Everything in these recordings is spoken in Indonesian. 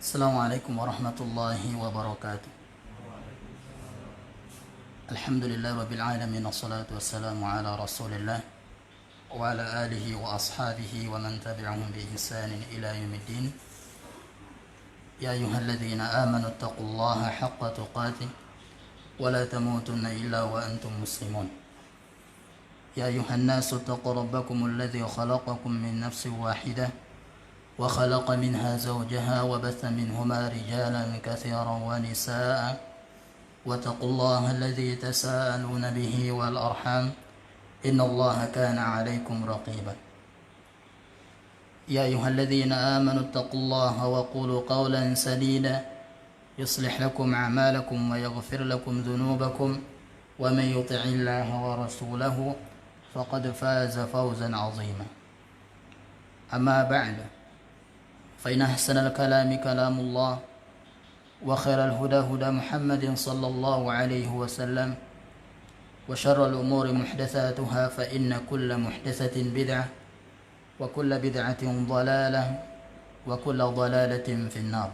Assalamualaikum warahmatullahi wabarakatuh. Alhamdulillah rabbil alamin, wassalatu wassalamu ala rasulillah wa ala alihi wa ashabihi wa man tabi'ahum bi ihsanin ila yaumiddin. Ya ayyuhalladzina amanu taqullaha haqqa tuqatih wa la tamutunna illa wa antum muslimun. Ya ayyuhan nasu taqu rabbakumul ladzi khalaqakum min nafsin wahidah وخلق منها زوجها وبث منهما رجالا كثيرا ونساء واتقوا الله الذي تساءلون به والأرحام إن الله كان عليكم رقيبا. يا أيها الذين آمنوا اتقوا الله وقولوا قولا سديدا يصلح لكم أعمالكم ويغفر لكم ذنوبكم ومن يطع الله ورسوله فقد فاز فوزا عظيما. أما بعد، فإن أحسن الكلام كلام الله وخير الهدى هدى محمد صلى الله عليه وسلم وشر الأمور محدثاتها فإن كل محدثة بدعة وكل بدعة ضلالة وكل ضلالة في النار.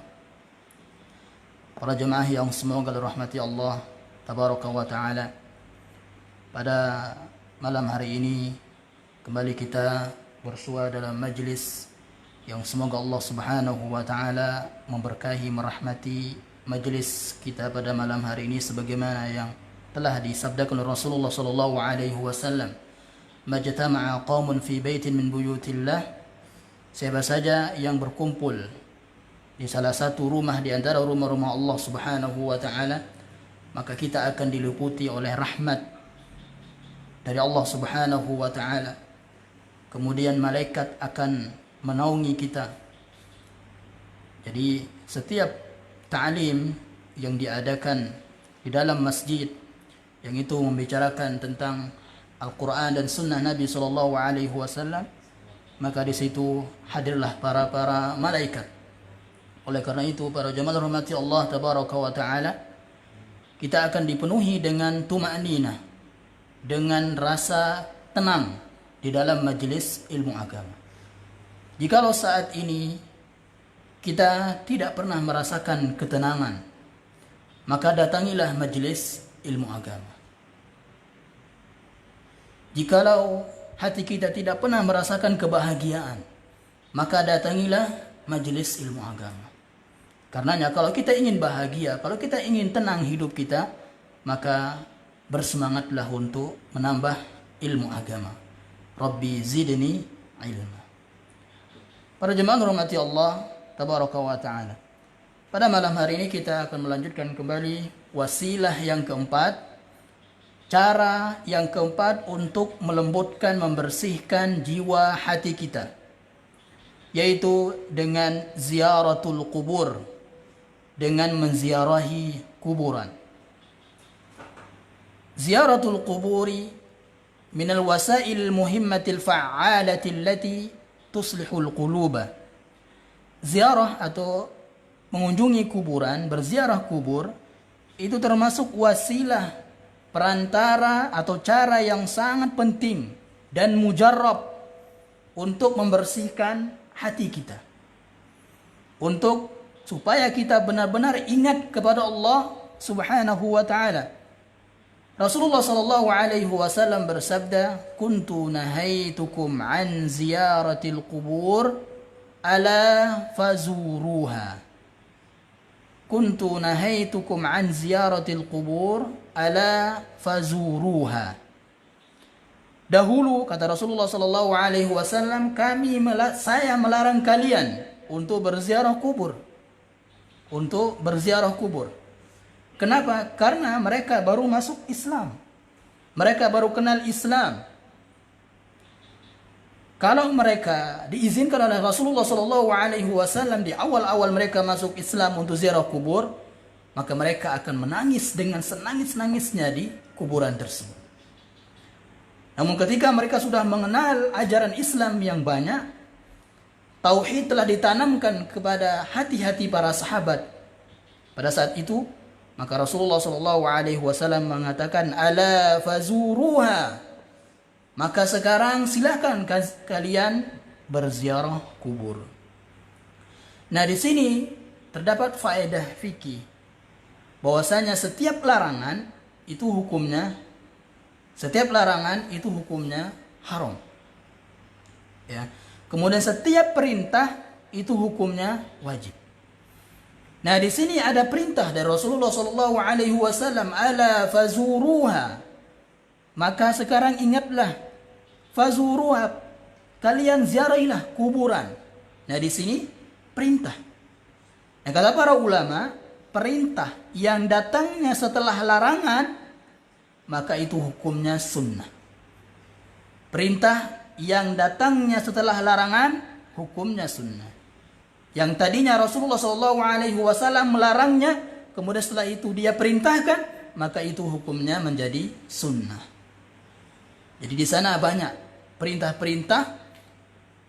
Para jemaah yang semoga dirahmati Allah Tabaraka wa Ta'ala, pada malam hari ini kembali kita bersua dalam majlis yang semoga Allah Subhanahu wa Ta'ala memberkahi, merahmati majlis kita pada malam hari ini sebagaimana yang telah disabdakan oleh Rasulullah sallallahu alaihi wasallam, majtama'a qaumun fi baitin min buyutillah, siapa saja yang berkumpul di salah satu rumah di antara rumah-rumah Allah Subhanahu wa Ta'ala, maka kita akan diliputi oleh rahmat dari Allah Subhanahu wa Ta'ala. Kemudian malaikat akan menaungi kita. Jadi setiap ta'lim yang diadakan di dalam masjid yang itu membicarakan tentang Al-Quran dan Sunnah Nabi Sallallahu Alaihi Wasallam, maka di situ hadirlah para malaikat. Oleh karena itu, para jemaah rahmati Allah Tabaraka wa Ta'ala, kita akan dipenuhi dengan tuma'ninah, dengan rasa tenang di dalam majlis ilmu agama. Jikalau saat ini kita tidak pernah merasakan ketenangan, maka datangilah majelis ilmu agama. Jikalau hati kita tidak pernah merasakan kebahagiaan, maka datangilah majelis ilmu agama. Karenanya kalau kita ingin bahagia, kalau kita ingin tenang hidup kita, maka bersemangatlah untuk menambah ilmu agama. Rabbi zidni ilma. Para jemaah rahmati Allah Tabaraka wa Ta'ala, pada malam hari ini kita akan melanjutkan kembali wasilah yang keempat, cara yang keempat untuk melembutkan, membersihkan jiwa hati kita, yaitu dengan ziaratul kubur, dengan menziarahi kuburan. Ziaratul kuburi minal wasail muhimmatil fa'alati allati tuslihul quluba. Ziarah atau mengunjungi kuburan, berziarah kubur, itu termasuk wasilah, perantara atau cara yang sangat penting dan mujarrab untuk membersihkan hati kita, untuk supaya kita benar-benar ingat kepada Allah Subhanahu wa Ta'ala. Rasulullah sallallahu alaihi wasallam bersabda, "Kuntu nahaitukum an ziyaratil qubur ala fazuruha." kuntu nahaitukum an ziyaratil qubur ala fazuruha. Dahulu kata Rasulullah sallallahu alaihi wasallam, saya melarang kalian untuk berziarah kubur. Untuk berziarah kubur. Kenapa? Karena mereka baru masuk Islam. Mereka baru kenal Islam. Kalau mereka diizinkan oleh Rasulullah sallallahu alaihi wasallam di awal-awal mereka masuk Islam untuk ziarah kubur, maka mereka akan menangis dengan senangis-nangisnya di kuburan tersebut. Namun ketika mereka sudah mengenal ajaran Islam yang banyak, tauhid telah ditanamkan kepada hati-hati para sahabat. Pada saat itu, maka Rasulullah sallallahu alaihi wasallam mengatakan, "Ala fazuruha." Maka sekarang silakan kalian berziarah kubur. Nah, di sini terdapat faedah fikih bahwasanya setiap larangan itu hukumnya haram. Ya. Kemudian setiap perintah itu hukumnya wajib. Nah, di sini ada perintah dari Rasulullah sallallahu alaihi wasallam, "Ala fazuruha." Maka sekarang ingatlah, fazuruha, kalian ziarahilah kuburan. Nah, di sini perintah. Nah, kata para ulama, perintah yang datangnya setelah larangan, maka itu hukumnya sunnah. Perintah yang datangnya setelah larangan, hukumnya sunnah. Yang tadinya Rasulullah SAW melarangnya, kemudian setelah itu dia perintahkan, maka itu hukumnya menjadi sunnah. Jadi di sana banyak perintah-perintah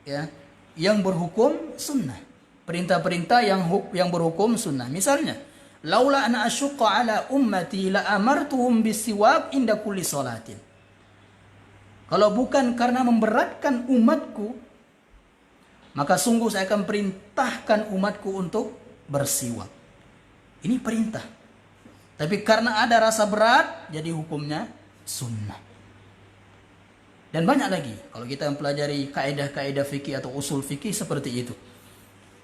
ya yang berhukum sunnah. Perintah-perintah yang berhukum sunnah. Misalnya, laula ana asyqa ala ummati la amartuhum bisiwak inda kulli salatin. Kalau bukan karena memberatkan umatku, maka sungguh saya akan perintahkan umatku untuk bersiwak. Ini perintah. Tapi karena ada rasa berat, jadi hukumnya sunnah. Dan banyak lagi kalau kita mempelajari kaidah-kaidah fikih atau usul fikih seperti itu.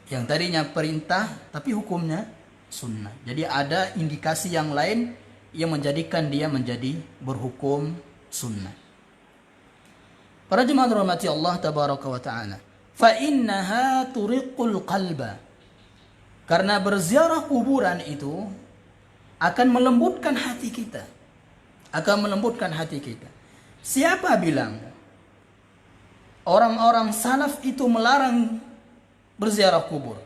Yang tadinya perintah tapi hukumnya sunnah. Jadi ada indikasi yang lain yang menjadikan dia menjadi berhukum sunnah. Para jemaah rahmati Allah tabaraka wa taala. Fa innaha turiqul qalba. Karena berziarah kuburan itu akan melembutkan hati kita. Akan melembutkan hati kita. Siapa bilang orang-orang salaf itu melarang berziarah kubur?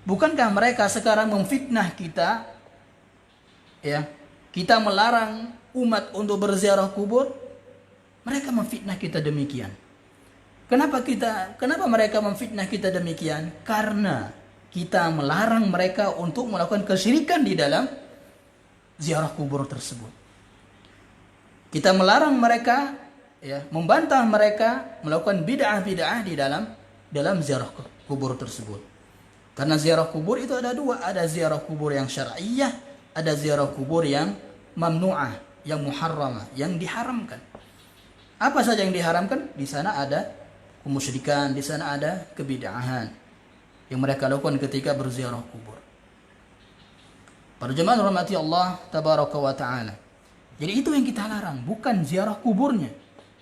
Bukankah mereka sekarang memfitnah kita? Ya, kita melarang umat untuk berziarah kubur. Mereka memfitnah kita demikian. Kenapa mereka memfitnah kita demikian? Karena kita melarang mereka untuk melakukan kesyirikan di dalam ziarah kubur tersebut. Kita melarang mereka, ya, membantah mereka melakukan bid'ah-bid'ah di dalam ziarah kubur tersebut. Karena ziarah kubur itu ada dua, ada ziarah kubur yang syar'iyyah, ada ziarah kubur yang mamnu'ah, yang muharramah, yang diharamkan. Apa saja yang diharamkan? Di sana ada kemusyrikan, di sana ada kebid'ahan yang mereka lakukan ketika berziarah kubur. Para jemaah rahmati Allah tabaraka wa taala. Jadi itu yang kita larang, bukan ziarah kuburnya.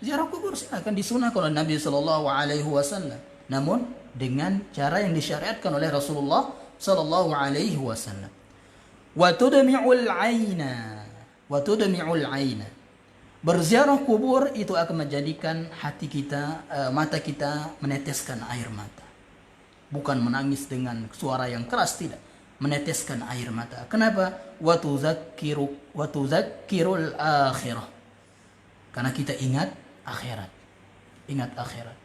Ziarah kubur silakan disunahkan oleh Nabi sallallahu alaihi wasallam, namun dengan cara yang disyariatkan oleh Rasulullah sallallahu alaihi wasallam. Wa tudmi'ul 'aina, wa tudmi'ul 'aina. Berziarah kubur itu akan menjadikan hati kita, mata kita meneteskan air mata. Bukan menangis dengan suara yang keras, tidak. Meneteskan air mata. Kenapa? Wa tuzakkirul akhirah. Karena kita ingat akhirat. Ingat akhirat.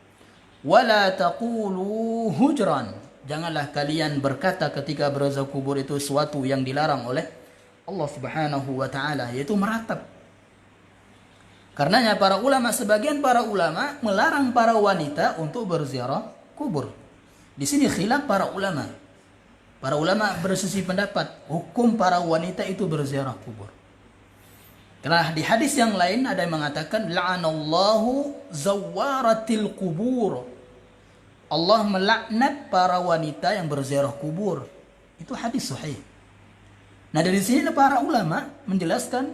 Wala taqulu hujran. Janganlah kalian berkata ketika berziarah kubur itu sesuatu yang dilarang oleh Allah Subhanahu wa taala, yaitu meratap. Karenanya sebagian para ulama melarang para wanita untuk berziarah kubur. Di sini khilaf para ulama. Para ulama bersisi pendapat hukum para wanita itu berziarah kubur. Karena di hadis yang lain ada yang mengatakan la'anallahu zawaratil kubur. Allah melaknat para wanita yang berziarah kubur. Itu hadis sahih. Nah, dari sini para ulama menjelaskan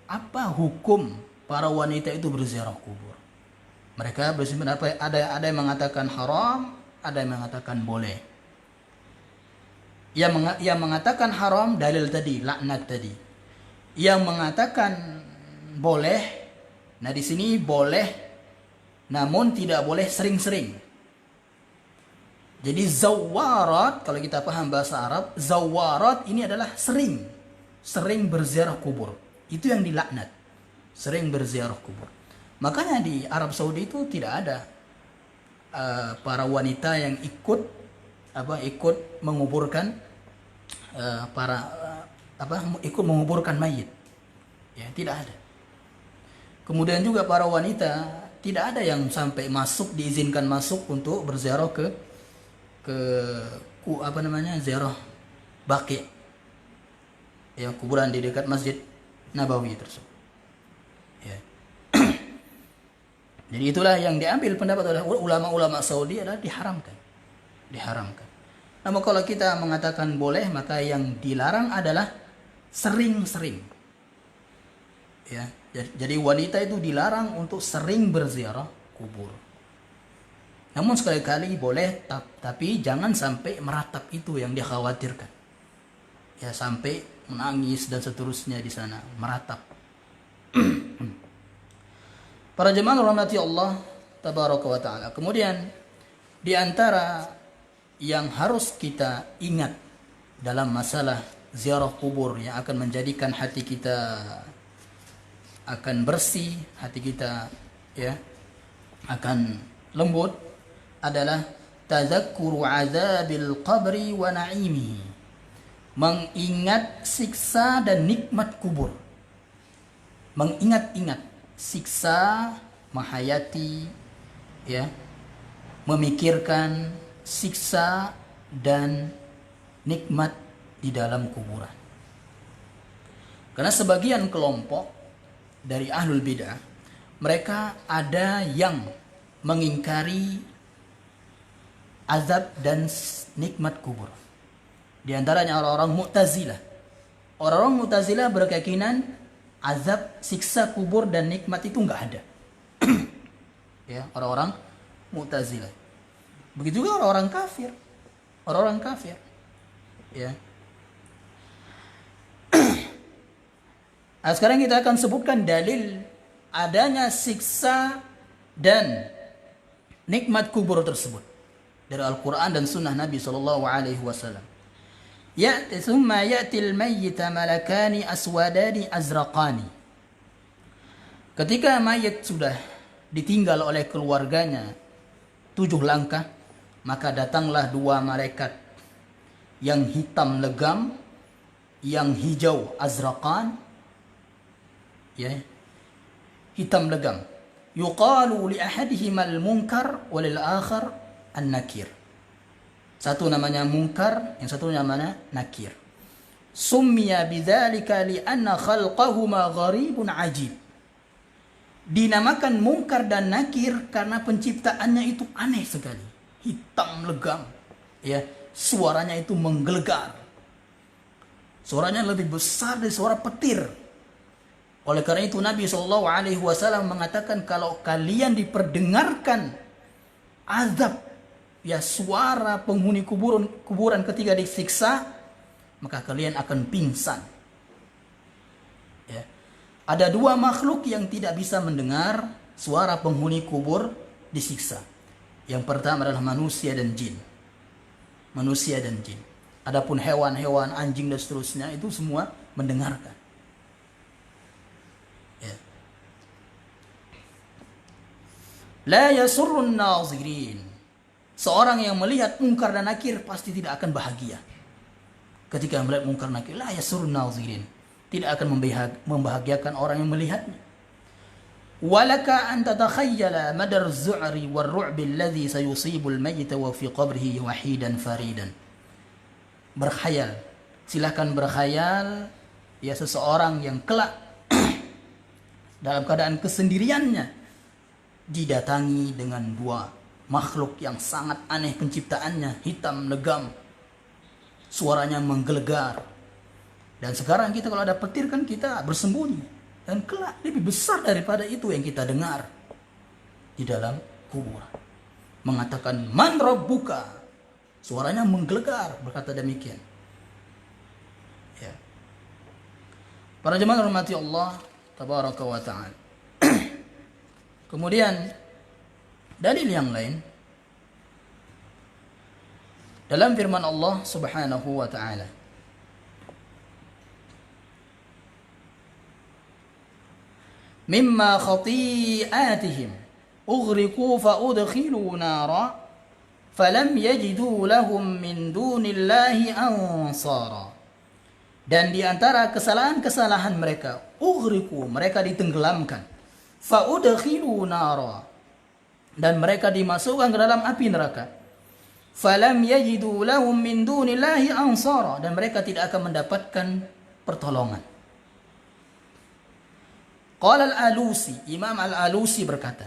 apa hukum para wanita itu berziarah kubur. Mereka berpendapat ada yang mengatakan haram, ada yang mengatakan boleh. Yang mengatakan haram dalil tadi, laknat tadi. Yang mengatakan boleh, nah di sini boleh, namun tidak boleh sering-sering. Jadi zawarat, kalau kita paham bahasa Arab, zawarat ini adalah sering berziarah kubur. Itu yang dilaknat, sering berziarah kubur. Makanya di Arab Saudi itu tidak ada para wanita yang ikut menguburkan ikut menguburkan mayit. Ya, tidak ada. Kemudian juga para wanita tidak ada yang sampai diizinkan masuk untuk berziarah ke ziarah Baqi', ya, kuburan di dekat Masjid Nabawi tersebut. Ya. Jadi itulah yang diambil pendapat oleh ulama-ulama Saudi adalah diharamkan. Namun kalau kita mengatakan boleh, maka yang dilarang adalah sering-sering. Ya, jadi wanita itu dilarang untuk sering berziarah kubur. Namun sekali-kali boleh, tapi jangan sampai meratap, itu yang dikhawatirkan. Ya, sampai menangis dan seterusnya di sana, meratap. Para jemaah rahmati Allah tabaraka wa taala. Kemudian di antara yang harus kita ingat dalam masalah ziarah kubur yang akan menjadikan hati kita akan bersih, hati kita ya akan lembut, adalah tadzakkuru azabil qabri wa na'imihi. Mengingat siksa dan nikmat kubur. Mengingat-ingat siksa, menghayati ya, memikirkan siksa dan nikmat di dalam kuburan. Karena sebagian kelompok dari ahlul bidah, mereka ada yang mengingkari azab dan nikmat kubur. Di antaranya orang-orang Mu'tazilah. Orang-orang Mu'tazilah berkeyakinan azab, siksa kubur dan nikmat itu enggak ada. Ya, orang-orang Mu'tazilah. Begitu juga orang-orang kafir. Orang-orang kafir. Ya. Nah, sekarang kita akan sebutkan dalil adanya siksa dan nikmat kubur tersebut dari Al-Quran dan Sunnah Nabi SAW. Thumma ya'til mayyita malakani aswadani azraqani. Ketika mayit sudah ditinggal oleh keluarganya 7 langkah, maka datanglah 2 malaikat yang hitam legam, yang hijau azraqan, ya, hitam legam. Yuqalu li ahadihima al-munkar wa lil akhar an-nakir. Satu namanya munkar, yang satu namanya nakir. Summiya bidzalika li anna khalqahuma gharibun ajib. Dinamakan munkar dan nakir karena penciptaannya itu aneh sekali. Hitam legam, ya, suaranya itu menggelegar. Suaranya lebih besar dari suara petir. Oleh karena itu Nabi SAW mengatakan, kalau kalian diperdengarkan azab, ya, suara penghuni kuburan ketika disiksa, maka kalian akan pingsan. Ya. Ada 2 makhluk yang tidak bisa mendengar suara penghuni kubur disiksa. Yang pertama adalah manusia dan jin. Manusia dan jin. Adapun hewan-hewan, anjing dan seterusnya, itu semua mendengarkan. Ya. La yasurrun nazirin. Seorang yang melihat mungkar dan nakir pasti tidak akan bahagia. Ketika melihat mungkar dan nakir, la yasurrun nazirin. Tidak akan membahagiakan orang yang melihatnya. Walaka an tatakhayyala madar zu'ri war ru'bi alladhi sayusibul mayyita wa fi qabrihi wahidan faridan. Berkhayal. Silakan berkhayal, ya, seseorang yang kelak dalam keadaan kesendiriannya didatangi dengan 2 makhluk yang sangat aneh penciptaannya, hitam legam, suaranya menggelegar. Dan sekarang kita kalau ada petir kan kita bersembunyi, dan kelak lebih besar daripada itu yang kita dengar di dalam kuburan. Mengatakan man rabbuka, suaranya menggelegar berkata demikian. Ya. Para jemaah rahmati Allah tabaraka wa ta'ala. Kemudian dalil yang lain dalam firman Allah Subhanahu wa ta'ala, mimma khati'atihim ughriqu fa udkhilu nara falam yajidu lahum min dunillahi ansara. Dan di antara kesalahan-kesalahan mereka, ughriqu, mereka ditenggelamkan, fa udkhilu nara, dan mereka dimasukkan ke dalam api neraka. Falam yajidu lahum min dunillahi ansara, dan mereka tidak akan mendapatkan pertolongan. Qala al-Alusi, Imam al-Alusi berkata,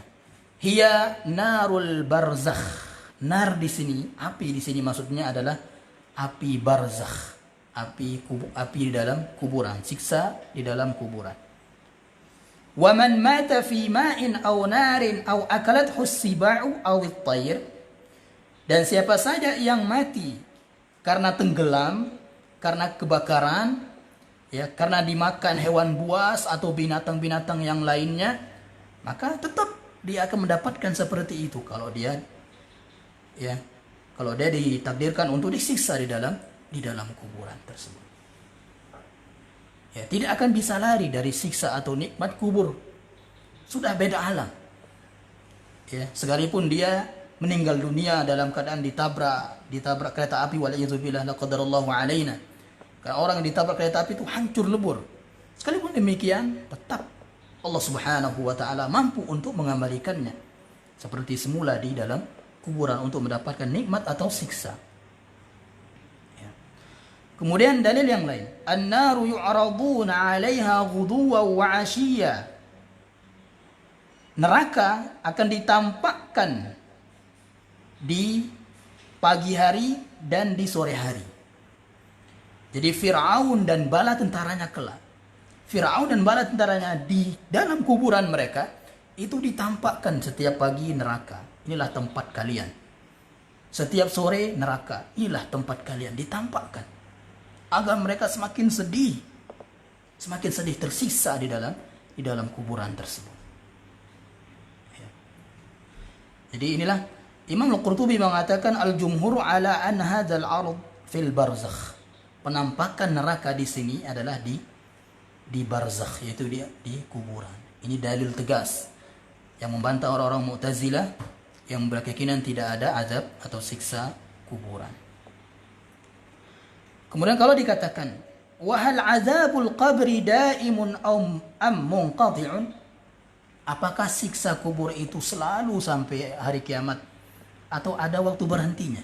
hiya narul barzakh. Nar di sini, api di sini maksudnya adalah api barzakh, api di dalam kuburan, siksa di dalam kuburan. Wa man mata fi ma'in aw narin aw akalathu as-siba'u aw at-tayr, dan siapa saja yang mati karena tenggelam, karena kebakaran, ya, karena dimakan hewan buas atau binatang-binatang yang lainnya, maka tetap dia akan mendapatkan seperti itu kalau dia, ya, kalau dia ditakdirkan untuk disiksa di dalam kuburan tersebut. Ya, tidak akan bisa lari dari siksa atau nikmat kubur. Sudah beda alam. Ya, sekalipun dia meninggal dunia dalam keadaan ditabrak kereta api, waliyadzubillah la qadarallahu alaina. Karena orang yang ditabrak kereta api itu hancur lebur. Sekalipun demikian, tetap Allah Subhanahu wa taala mampu untuk mengembalikannya seperti semula di dalam kuburan untuk mendapatkan nikmat atau siksa. Ya. Kemudian dalil yang lain, an-naru yu'raduna 'alaiha ghuduwan wa 'ashiyya. Neraka akan ditampakkan di pagi hari dan di sore hari. Jadi Fir'aun dan bala tentaranya kelak, Fir'aun dan bala tentaranya di dalam kuburan mereka itu ditampakkan setiap pagi neraka. Inilah tempat kalian. Setiap sore neraka. Inilah tempat kalian, ditampakkan. Agar mereka semakin sedih tersiksa di dalam kuburan tersebut. Ya. Jadi inilah Imam Al-Qurtubi mengatakan al-jumhur ala an hadzal ard fil barzakh. Penampakan neraka di sini adalah di barzakh, yaitu di kuburan. Ini dalil tegas yang membantah orang-orang Mu'tazilah yang berkeyakinan tidak ada azab atau siksa kuburan. Kemudian kalau dikatakan wa hal azabul qabri daimun am munqati'un, apakah siksa kubur itu selalu sampai hari kiamat atau ada waktu berhentinya?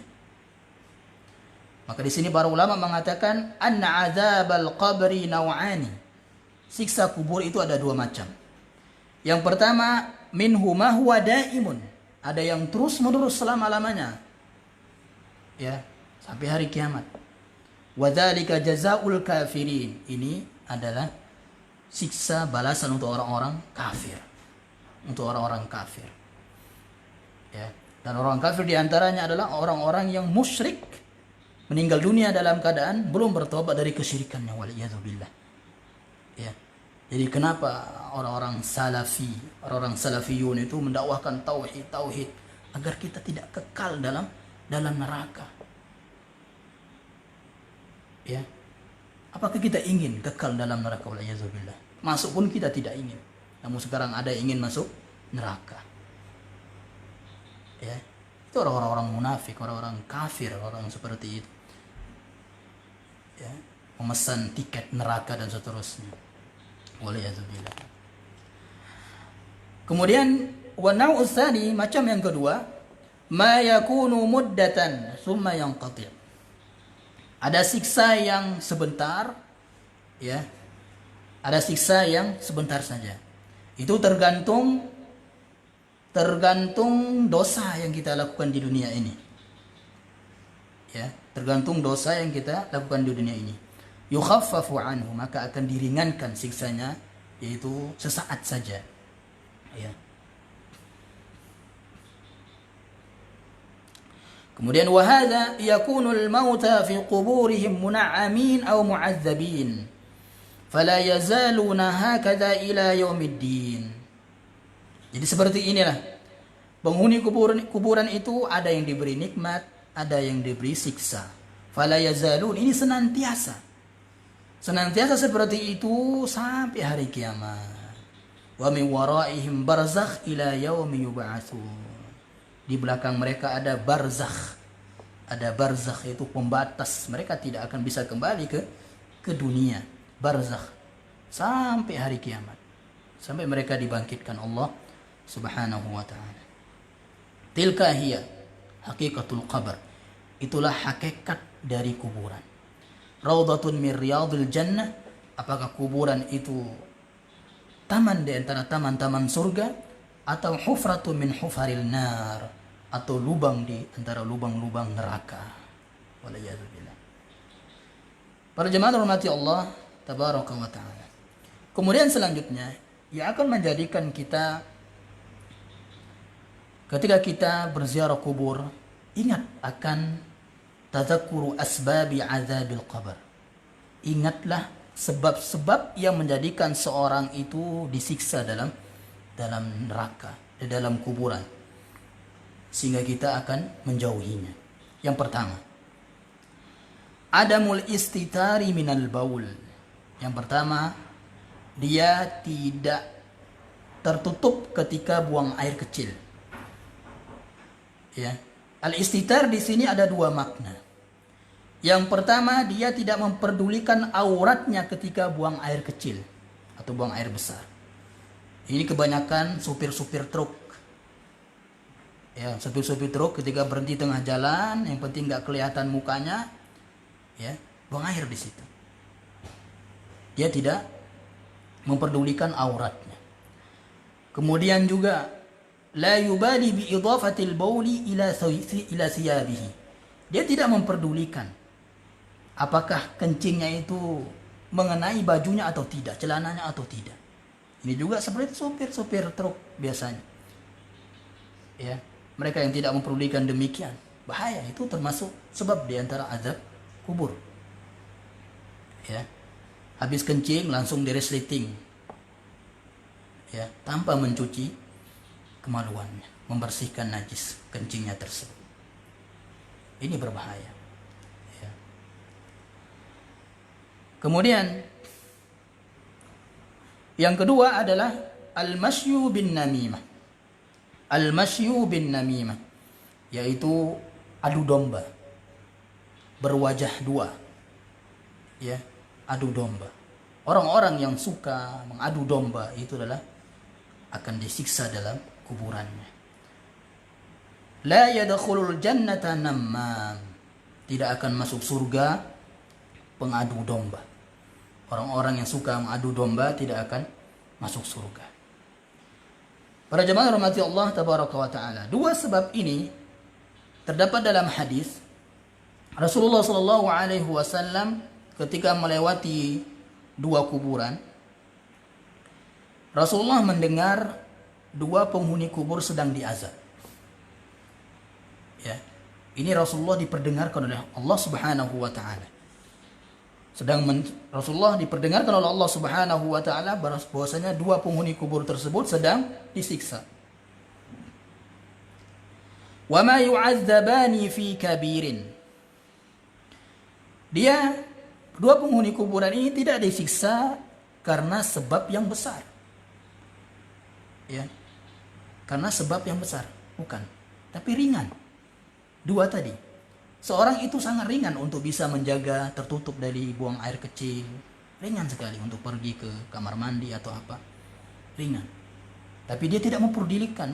Maka di sini para ulama mengatakan anna azabal qabri naw'ani. Siksa kubur itu ada dua macam. Yang pertama, minhu ma huwa daimun. Ada yang terus-menerus selama-lamanya. Ya, sampai hari kiamat. Wa dzalika jazaa'ul kafirin. Ini adalah siksa balasan untuk orang-orang kafir. Untuk orang-orang kafir. Ya. Dan orang kafir diantaranya adalah orang-orang yang musyrik, meninggal dunia dalam keadaan belum bertobat dari kesyirikannya, waliyadzubillah. Ya. Jadi kenapa orang-orang salafi, orang-orang salafiyun itu mendakwahkan tauhid agar kita tidak kekal dalam neraka. Ya. Apakah kita ingin kekal dalam neraka, waliyadzubillah? Masuk pun kita tidak ingin. Namun sekarang ada yang ingin masuk neraka. Ya, itu orang-orang munafik, orang-orang kafir, orang seperti itu. Ya, memesan tiket neraka dan seterusnya. Waliyadzubillah. Kemudian wa nau'u tsani, macam yang kedua, ma yakunu muddatan tsumma yanqati'. Ada siksa yang sebentar, ya. Ada siksa yang sebentar saja. Itu tergantung dosa yang kita lakukan di dunia ini. Ya. tergantung dosa yang kita lakukan di dunia ini. Yukhaffafu anhu, maka akan diringankan siksanya, yaitu sesaat saja. Ya. Kemudian wahada yakunul mauta fi quburihim muna'amin aw mu'adzabin fala yazaluna hakadha ila yaumiddin. Jadi seperti inilah penghuni kuburan itu, ada yang diberi nikmat, ada yang diberi siksa. Fala yazalun, ini senantiasa seperti itu sampai hari kiamat. Wa min waraihim barzakh ila yaumi yub'atsun. Di belakang mereka ada barzakh. Ada barzakh, itu pembatas. Mereka tidak akan bisa kembali ke dunia. Barzakh. Sampai hari kiamat. Sampai mereka dibangkitkan Allah subhanahu wa ta'ala. Tilka hiya haqiqatul qabr. Itulah hakikat dari kuburan. Raudhatun min riyadil jannah. Apakah kuburan itu taman di antara taman-taman surga, atau hufratu min hufaril nar, atau lubang di antara lubang-lubang neraka. Waliyadzubillah. Para jemaah rahmati Allah tabaraka wa taala. Kemudian selanjutnya yang akan menjadikan kita ketika kita berziarah kubur ingat akan tadzakkuru asbabi azabil qabr. Ingatlah sebab-sebab yang menjadikan seorang itu disiksa dalam neraka, di dalam kuburan, sehingga kita akan menjauhinya. Yang pertama, adamul istitari minal baul. Yang pertama, dia tidak tertutup ketika buang air kecil. Ya, al-istitar di sini ada dua makna. Yang pertama, dia tidak memperdulikan auratnya ketika buang air kecil atau buang air besar. Ini kebanyakan supir-supir truk. Ya, supir-supir truk ketika berhenti tengah jalan, yang penting nggak kelihatan mukanya, ya, buang air di situ. Dia tidak memperdulikan auratnya. Kemudian juga la yubali bi idafatil bauli ila siyabihi. Dia tidak memperdulikan apakah kencingnya itu mengenai bajunya atau tidak, celananya atau tidak. Ini juga seperti supir truk biasanya. Ya, mereka yang tidak memperdulikan demikian, bahaya, itu termasuk sebab di antara azab kubur. Ya. Habis kencing langsung diresleting. Ya, tanpa mencuci kemaluannya, membersihkan najis kencingnya tersebut. Ini berbahaya. Ya. Kemudian yang kedua adalah al-masyu bin namimah. Al-masyu bin namimah, yaitu adu domba, berwajah dua. Ya, adu domba. Orang-orang yang suka mengadu domba itu adalah akan disiksa dalam kuburannya. La yadkhulul jannata nammam. Tidak akan masuk surga pengadu domba. Orang-orang yang suka mengadu domba tidak akan masuk surga. Para jemaah rahmati Allah tabaraka wa taala. Dua sebab ini terdapat dalam hadis Rasulullah sallallahu alaihi wasallam ketika melewati dua kuburan. Rasulullah mendengar dua penghuni kubur sedang diazab. Ya. Ini Rasulullah diperdengarkan oleh Allah Subhanahu wa taala. Rasulullah diperdengarkan oleh Allah Subhanahu wa taala bahwasanya dua penghuni kubur tersebut sedang disiksa. Wa ma yu'adzabani fi kabirin. Dua penghuni kuburan ini tidak disiksa karena sebab yang besar. Ya. Karena sebab yang besar, bukan. Tapi ringan. Dua tadi. Seorang itu sangat ringan untuk bisa menjaga tertutup dari buang air kecil. Ringan sekali untuk pergi ke kamar mandi atau apa. Ringan. Tapi dia tidak memperdulikan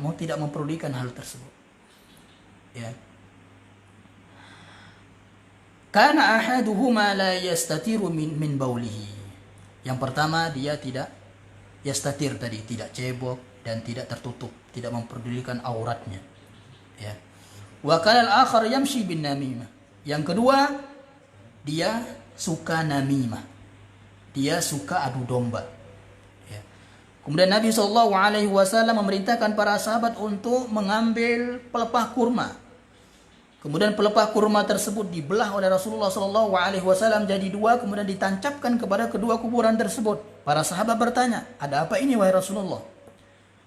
hal tersebut. Ya. Kana ahaduhuma la yastatiru min baulihi. Yang pertama, dia tidak yastatir tadi, tidak cebok dan tidak tertutup, tidak memperdulikan auratnya. Ya. Wa kana al-akhar yamshi bin namimah. Yang kedua, dia suka namimah. Dia suka adu domba. Ya. Kemudian Nabi SAW memerintahkan para sahabat untuk mengambil pelepah kurma. Kemudian pelepah kurma tersebut dibelah oleh Rasulullah SAW jadi dua, kemudian ditancapkan kepada kedua kuburan tersebut. Para sahabat bertanya, ada apa ini wahai Rasulullah?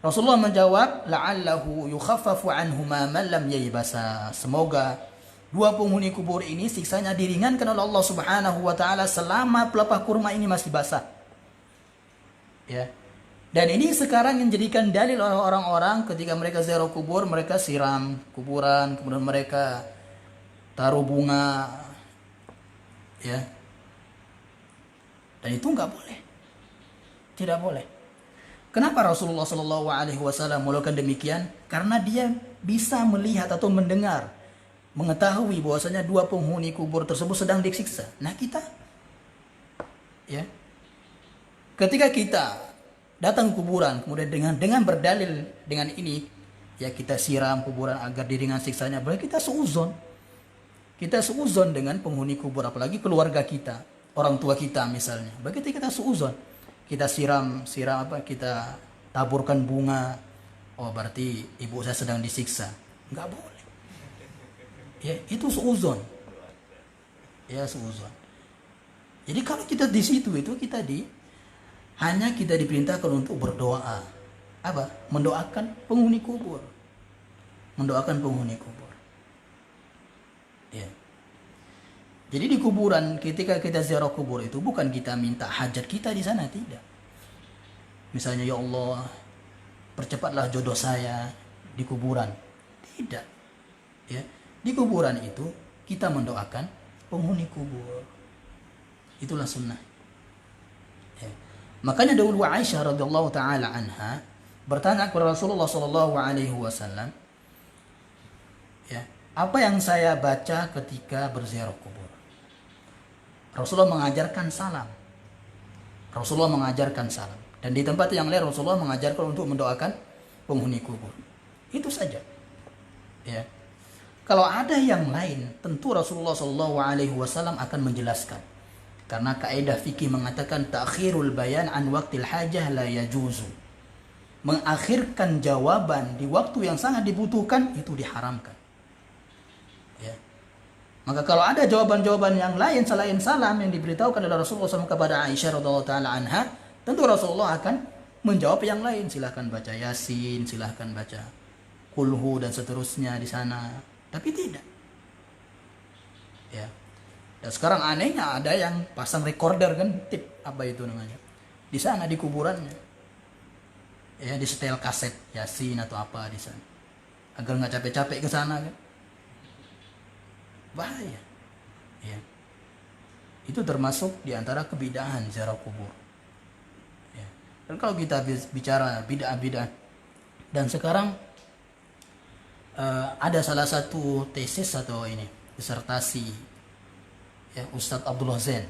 Rasulullah menjawab, la'allahu yukhaffafu anhuma man lam yaybasa. Semoga dua penghuni kubur ini siksanya diringankan oleh Allah Subhanahu wa taala selama pelepah kurma ini masih basah. Ya. Dan ini sekarang yang jadikan dalil oleh orang-orang ketika mereka ziarah kubur, mereka siram kuburan, kemudian mereka taruh bunga, ya. Dan itu nggak boleh, tidak boleh. Kenapa Rasulullah SAW melakukan demikian? Karena dia bisa melihat atau mendengar, mengetahui bahwasanya dua penghuni kubur tersebut sedang disiksa. Nah kita, ya, ketika kita datang ke kuburan, kemudian dengan berdalil dengan ini, ya kita siram kuburan agar diringan siksanya, berarti kita seuzon. Kita seuzon dengan penghuni kubur, apalagi keluarga kita, orang tua kita misalnya. Berarti kita seuzon. Kita siram apa? Kita taburkan bunga. Oh berarti ibu saya sedang disiksa. Enggak boleh. Ya itu seuzon. Ya seuzon. Jadi kalau kita di situ itu hanya kita diperintahkan untuk berdoa. Apa? Mendoakan penghuni kubur. Mendoakan penghuni kubur. Ya. Jadi di kuburan ketika kita ziarah kubur itu bukan kita minta hajat kita di sana, tidak. Misalnya ya Allah, percepatlah jodoh saya di kuburan. Tidak. Ya. Di kuburan itu kita mendoakan penghuni kubur. Itulah sunnah. Ya. Makanya dahulu Aisyah radhiyallahu taala anha bertanya kepada Rasulullah sallallahu alaihi wasallam, ya, apa yang saya baca ketika berziarah kubur? Rasulullah mengajarkan salam. Rasulullah mengajarkan salam. Dan di tempat yang lain Rasulullah mengajarkan untuk mendoakan penghuni kubur. Itu saja. Ya. Kalau ada yang lain, tentu Rasulullah SAW akan menjelaskan. Karena kaidah fikih mengatakan ta'khirul bayan an waqtil hajah la yajuzu. Mengakhirkan jawaban di waktu yang sangat dibutuhkan itu diharamkan. Ya. Maka kalau ada jawaban-jawaban yang lain selain salam yang diberitahukan oleh Rasulullah SAW kepada Aisyah radhiyallahu taala anha, tentu Rasulullah akan menjawab yang lain. Silahkan baca Yasin, silahkan baca Kulhu dan seterusnya di sana. Tapi tidak. Ya. Dan sekarang anehnya ada yang pasang recorder kan, tip apa itu namanya? Di sana di kuburannya. Ya, di setel kaset Yasin atau apa di sana. Agar nggak capek-capek ke sana kan. Bahaya. Ya. Itu termasuk diantara kebidahan ziarah kubur. Ya. Dan kalau kita bicara bid'ah-bid'ah, dan sekarang ada salah satu tesis atau ini disertasi ya Ustadz Abdullah Zain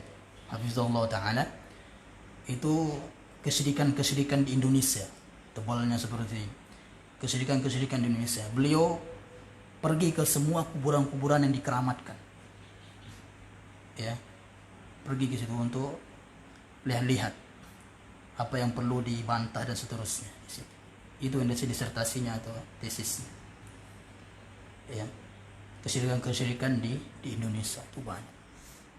hafizahullah taala, itu kesedikan-kesedikan di Indonesia, tebalnya seperti kesedikan-kesedikan di Indonesia. Beliau pergi ke semua kuburan-kuburan yang dikeramatkan, ya, pergi ke situ untuk lihat-lihat apa yang perlu dibantah dan seterusnya. Itu yang disertasinya atau tesisnya, ya, kesedikan-kesedikan di Indonesia itu banyak.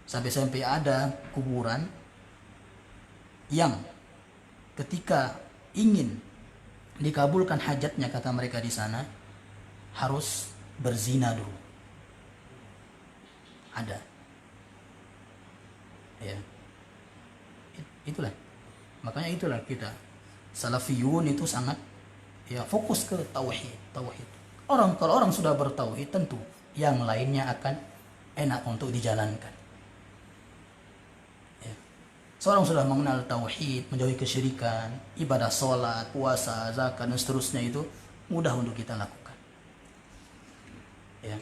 Sampai ada kuburan yang ketika ingin dikabulkan hajatnya, kata mereka di sana, harus berzina dulu. Ada. Ya. Itulah. Makanya itulah kita salafiyun itu sangat ya fokus ke tauhid. Kalau orang sudah bertauhid, tentu yang lainnya akan enak untuk dijalankan. Ya. Seorang sudah mengenal tauhid, menjauhi kesyirikan, ibadah sholat, puasa, zakat dan seterusnya itu mudah untuk kita lakukan. Ya.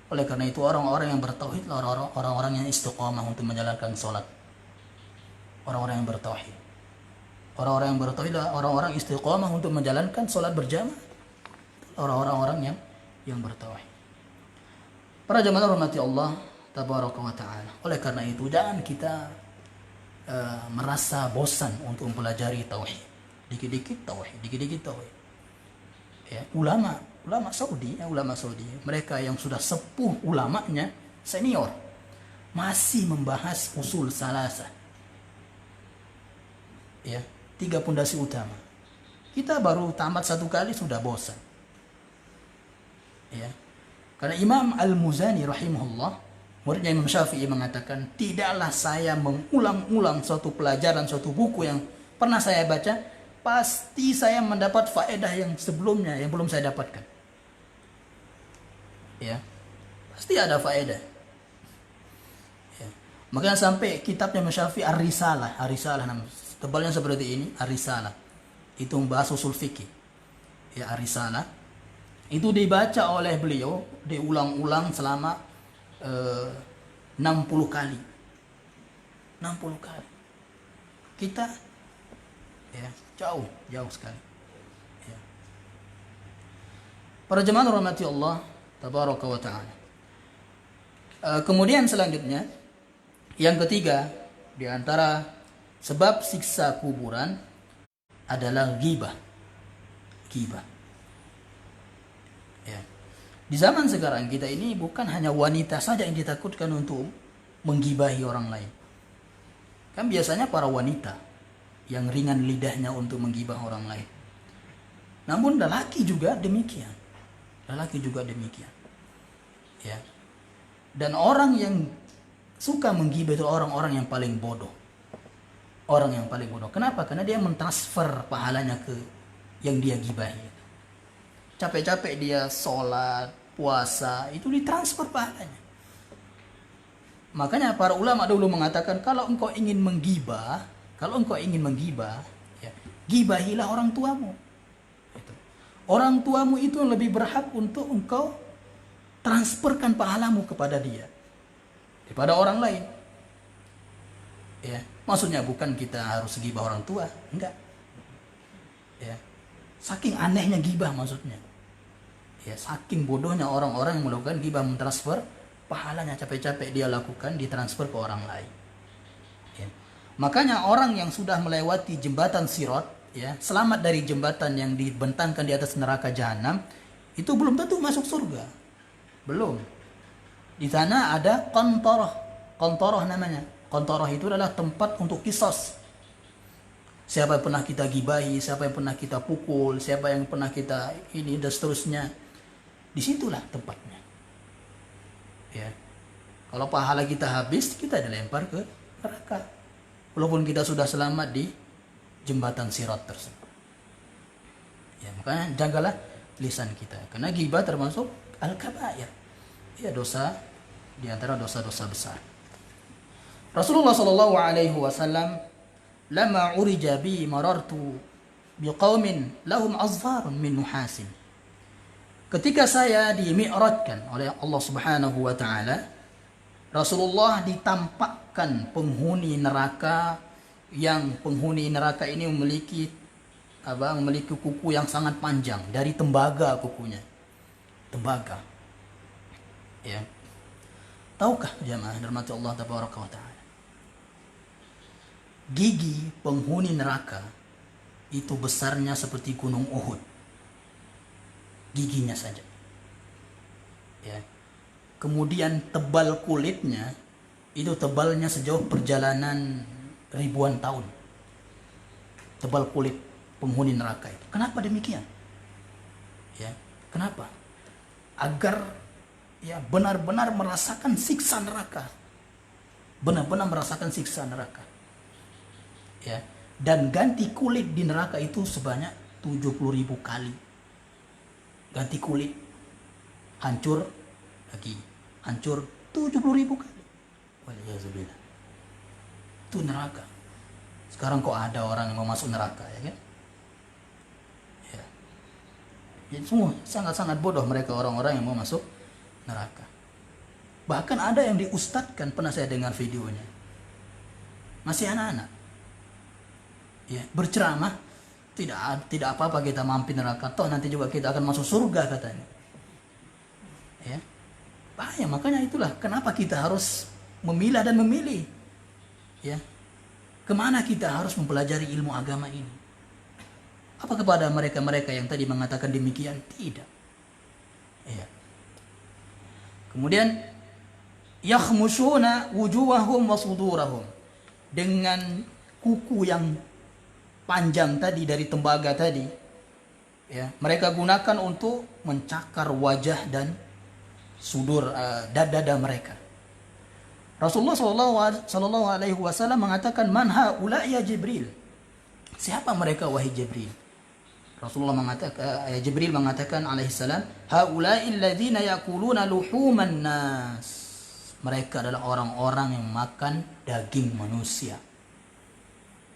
Oleh karena itu orang-orang yang bertauhid adalah orang-orang yang istiqamah untuk menjalankan sholat. Orang-orang yang bertauhid. Orang-orang yang bertauhid adalah orang-orang istiqamah untuk menjalankan sholat berjamaah. Orang-orang yang bertauhid. Para jemaah rahmati Allah tabaraka wa taala. Oleh karena itu jangan kita merasa bosan untuk mempelajari tauhid. Dikit-dikit tauhid, dikit-dikit tauhid. Ya, ulama Saudi, mereka yang sudah sepuh ulamanya, senior, masih membahas usul salasah. Ya, 3 pondasi utama. Kita baru tamat 1 kali sudah bosan. Ya. Karena Imam Al-Muzani rahimahullah, muridnya Imam Syafi'i, mengatakan, tidaklah saya mengulang-ulang suatu pelajaran, suatu buku yang pernah saya baca, pasti saya mendapat faedah yang sebelumnya yang belum saya dapatkan. Ya, pasti ada faedah. Ya. Makanya sampai kitabnya Imam Syafi'i Ar-Risalah tebalnya seperti ini, Ar-Risalah. Itu membahas usul fikih. Ya, Ar-Risalah itu dibaca oleh beliau, diulang-ulang selama 60 kali. 60 kali. Kita ya, jauh sekali. Ya. Para jemaah rahmati Allah tabaraka wa taala. Kemudian selanjutnya, yang ketiga di antara sebab siksa kuburan adalah ghibah. Ya. Di zaman sekarang kita ini bukan hanya wanita saja yang ditakutkan untuk menggibahi orang lain. Kan biasanya para wanita yang ringan lidahnya untuk menggibah orang lain. Namun lelaki juga demikian. Ya. Dan orang yang suka menggibah itu orang-orang yang paling bodoh. Kenapa? Karena dia mentransfer pahalanya ke yang dia gibahi. Capek-capek dia sholat, puasa, itu ditransfer pahalanya. Makanya para ulama dulu mengatakan, kalau engkau ingin menggibah, ya, gibahilah orang tuamu. Orang tuamu itu lebih berhak untuk engkau transferkan pahalamu kepada dia daripada orang lain. Ya, maksudnya bukan kita harus gibah orang tua, enggak. Ya. Saking anehnya gibah maksudnya. Ya, saking bodohnya orang-orang yang melakukan gibah, mentransfer pahalanya, capek-capek dia lakukan ditransfer ke orang lain. Ya. Makanya orang yang sudah melewati jembatan Sirat, ya, selamat dari jembatan yang dibentangkan di atas neraka jahanam, itu belum tentu masuk surga. Belum. Di sana ada qantoroh namanya. Qantoroh itu adalah tempat untuk kisos. Siapa yang pernah kita gibahi, siapa yang pernah kita pukul, siapa yang pernah kita ini dan seterusnya. Disitulah tempatnya. Ya. Kalau pahala kita habis, kita dilempar ke neraka. Walaupun kita sudah selamat di jembatan Sirat tersebut. Ya, makanya jagalah lisan kita. Karena ghibah termasuk al-kabair. Ya, dosa di antara dosa-dosa besar. Rasulullah sallallahu alaihi wasallam lama urija bi marartu biqaumin lahum azfarun min nuhasin. Ketika saya dimi'rajkan oleh Allah Subhanahu wa taala, Rasulullah ditampakkan penghuni neraka, yang penghuni neraka ini memiliki kuku yang sangat panjang, dari tembaga kukunya. Tembaga. Ya. Tahukah jemaah dirahmati Allah tabaraka wa taala? Gigi penghuni neraka itu besarnya seperti gunung Uhud. Giginya saja. Ya. Kemudian tebal kulitnya itu tebalnya sejauh perjalanan ribuan tahun. Tebal kulit penghuni neraka itu. Kenapa demikian? Ya, kenapa? Agar ya benar-benar merasakan siksa neraka. Benar-benar merasakan siksa neraka. Ya, dan ganti kulit di neraka itu sebanyak 70.000 kali. Ganti kulit, hancur lagi, hancur 70.000 kali. Waliyahzubillah. Itu neraka. Sekarang kok ada orang yang mau masuk neraka, ya kan? Ya. Jadi semua sangat-sangat bodoh mereka, orang-orang yang mau masuk neraka. Bahkan ada yang diustadkan, pernah saya dengar videonya. Masih anak-anak. Ya, berceramah, tidak apa-apa kita mampir neraka, toh nanti juga kita akan masuk surga katanya. Ya. Bahaya, makanya itulah kenapa kita harus memilah dan memilih. Ya. Kemana kita harus mempelajari ilmu agama ini? Apa kepada mereka-mereka yang tadi mengatakan demikian? Tidak. Ya. Kemudian yakhmushuna wujuhahum wa sudurahum, dengan kuku yang panjang tadi dari tembaga tadi, ya, mereka gunakan untuk mencakar wajah dan sudur, dada mereka. Rasulullah sallallahu alaihi wasallam mengatakan, man haula ya Jibril, siapa mereka wahai Jibril? Rasulullah mengatakan, Jibril mengatakan alaihi salam, haula'il ladzina yaquluna luhuman nas, mereka adalah orang-orang yang makan daging manusia.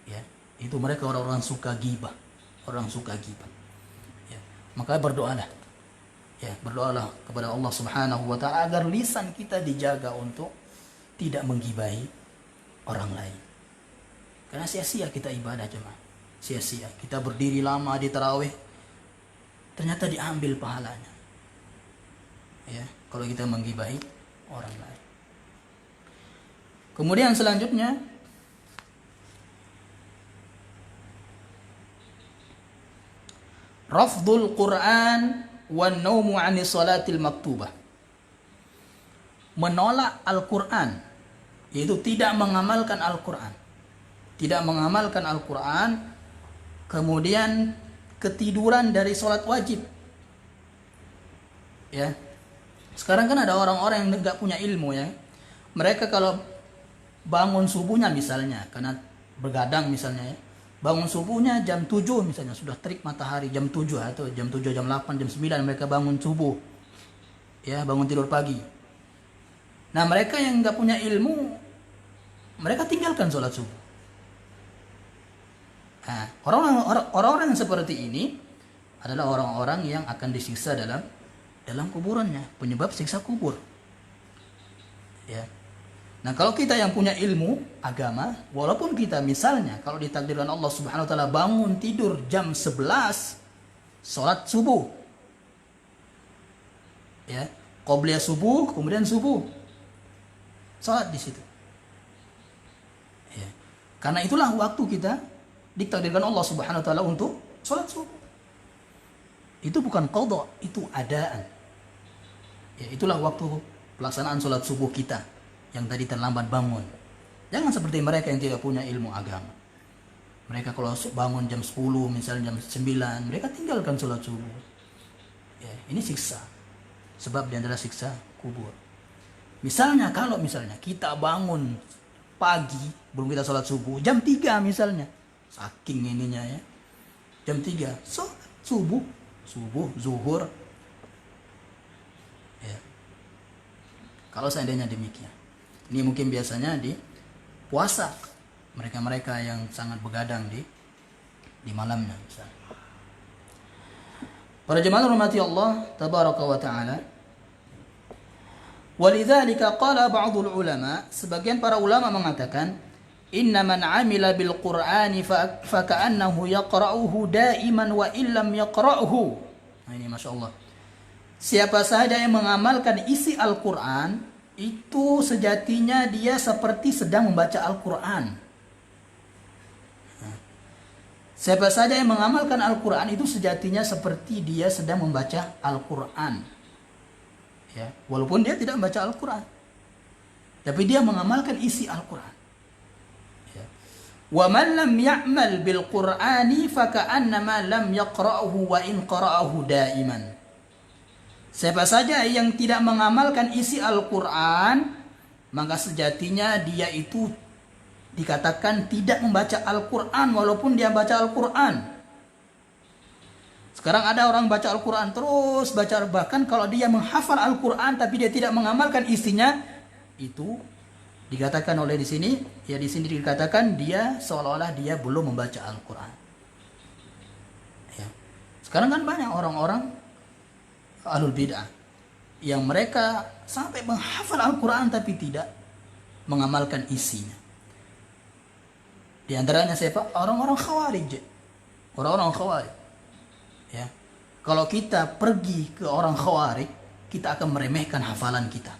Ya, itu mereka orang-orang suka ghibah, orang suka ghibah. Ya, maka berdoalah. Ya, berdoalah kepada Allah Subhanahu wa taala agar lisan kita dijaga untuk tidak menggibahi orang lain. Karena sia-sia kita ibadah, jemaah. Sia-sia. Kita berdiri lama di tarawih, ternyata diambil pahalanya. Ya, kalau kita menggibahi orang lain. Kemudian selanjutnya, rafdul Quran wan naumu 'ani salatil maktubah. Menolak Al-Quran, yaitu tidak mengamalkan Al-Quran. Tidak mengamalkan Al-Quran, kemudian ketiduran dari sholat wajib. Ya. Sekarang kan ada orang-orang yang enggak punya ilmu, ya. Mereka kalau bangun subuhnya misalnya, karena bergadang misalnya, ya, bangun subuhnya jam 7 misalnya, sudah terik matahari jam 7 atau jam 7, jam 8, jam 9 mereka bangun subuh. Ya, bangun tidur pagi. Nah, mereka yang enggak punya ilmu, mereka tinggalkan sholat subuh. Nah, orang-orang yang seperti ini adalah orang-orang yang akan disiksa dalam kuburannya, penyebab siksa kubur. Ya. Nah, kalau kita yang punya ilmu agama, walaupun kita misalnya kalau ditakdirkan Allah Subhanahu wa taala bangun tidur jam 11, salat subuh. Ya, qobliyah subuh, kemudian subuh. Salat di situ. Ya. Karena itulah waktu kita ditakdirkan Allah Subhanahu wa taala untuk salat subuh. Itu bukan qadha, itu adaan. Ya, itulah waktu pelaksanaan salat subuh kita yang tadi terlambat bangun. Jangan seperti mereka yang tidak punya ilmu agama. Mereka kalau bangun jam 10, misalnya jam 9, mereka tinggalkan sholat subuh. Ya, ini siksa. Sebab dia adalah siksa kubur. Misalnya kalau kita bangun pagi, belum kita sholat subuh, jam 3 misalnya. Saking ininya, ya. Jam 3, sholat subuh, zuhur. Ya. Kalau seandainya demikian. Ini mungkin biasanya di puasa, mereka-mereka yang sangat begadang di malamnya misalnya. Para jemaah rahmati Allah tabaraka wa taala. Walidzalika qala ba'dul ulama, sebagian para ulama mengatakan, inna man 'amila bil Qur'ani fa ka'annahu yaqra'uhu da'iman wa illam yaqra'uhu. Nah, ini masyaallah. Siapa saja yang mengamalkan isi Al-Qur'an, itu sejatinya dia seperti sedang membaca Al-Quran. Siapa saja yang mengamalkan Al-Quran itu sejatinya seperti dia sedang membaca Al-Quran. Ya, walaupun dia tidak membaca Al-Quran, tapi dia mengamalkan isi Al-Quran. Ya. Wa man lam ya'mal bil Qur'ani fa ka'annama lam yaqra'uhu wa in qara'ahu da'iman. Siapa saja yang tidak mengamalkan isi Al-Quran, maka sejatinya dia itu dikatakan tidak membaca Al-Quran walaupun dia baca Al-Quran. Sekarang ada orang baca Al-Quran terus baca, bahkan kalau dia menghafal Al-Quran tapi dia tidak mengamalkan isinya, itu dikatakan oleh di sini dikatakan dia seolah-olah dia belum membaca Al-Quran. Ya. Sekarang kan banyak orang-orang ahlul bid'ah yang mereka sampai menghafal Al-Quran tapi tidak mengamalkan isinya. Di antaranya siapa? Orang-orang Khawarij. Orang-orang Khawarij. Ya. Kalau kita pergi ke orang Khawarij, kita akan meremehkan hafalan kita.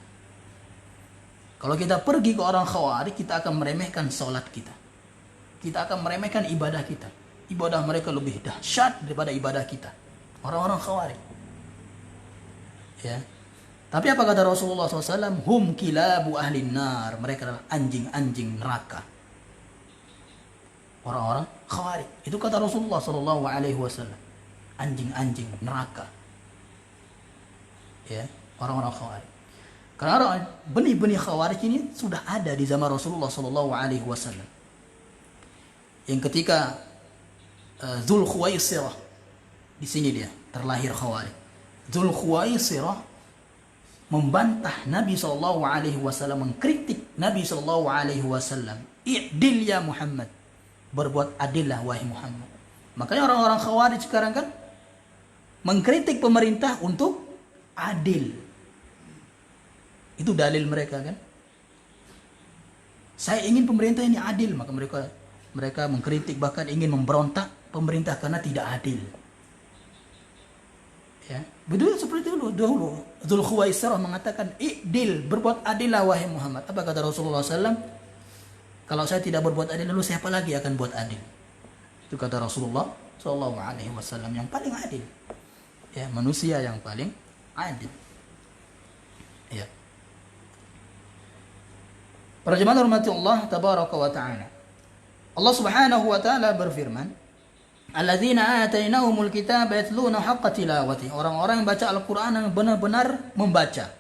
Kalau kita pergi ke orang Khawarij, kita akan meremehkan sholat kita. Kita akan meremehkan ibadah kita. Ibadah mereka lebih dahsyat daripada ibadah kita. Orang-orang Khawarij. Ya. Tapi apa kata Rasulullah SAW? Hum kilabu ahlin nar. Mereka adalah anjing-anjing neraka. Orang-orang Khawarij. Itu kata Rasulullah SAW. Anjing-anjing neraka. Ya, orang-orang Khawarij. Karena benih-benih Khawarij ini sudah ada di zaman Rasulullah SAW. Yang ketika Dzul Khuwaisirah, di sini dia terlahir Khawarij. Dzul Khuwaisirah membantah Nabi SAW, mengkritik Nabi SAW. I'dil ya Muhammad, berbuat adillah wahai Muhammad. Makanya orang-orang Khawarij sekarang kan mengkritik pemerintah untuk adil. Itu dalil mereka kan. Saya ingin pemerintah ini adil, maka mereka mengkritik, bahkan ingin memberontak pemerintah karena tidak adil. Ya, betul seperti itu dulu. Dzul Khuwaisirah mengatakan, "I'dil, berbuat adillah wahai Muhammad." Apa kata Rasulullah SAW? Kalau saya tidak berbuat adil, lalu siapa lagi akan buat adil? Itu kata Rasulullah SAW, yang paling adil. Ya, manusia yang paling adil. Ya. Para jemaah hormati Allah tabaraka wa ta'ala. Allah Subhanahu wa ta'ala berfirman, "Alladzina atainahumul kitaba yatluna haqqa tilawati." Orang-orang yang baca Al-Qur'an yang benar-benar membaca.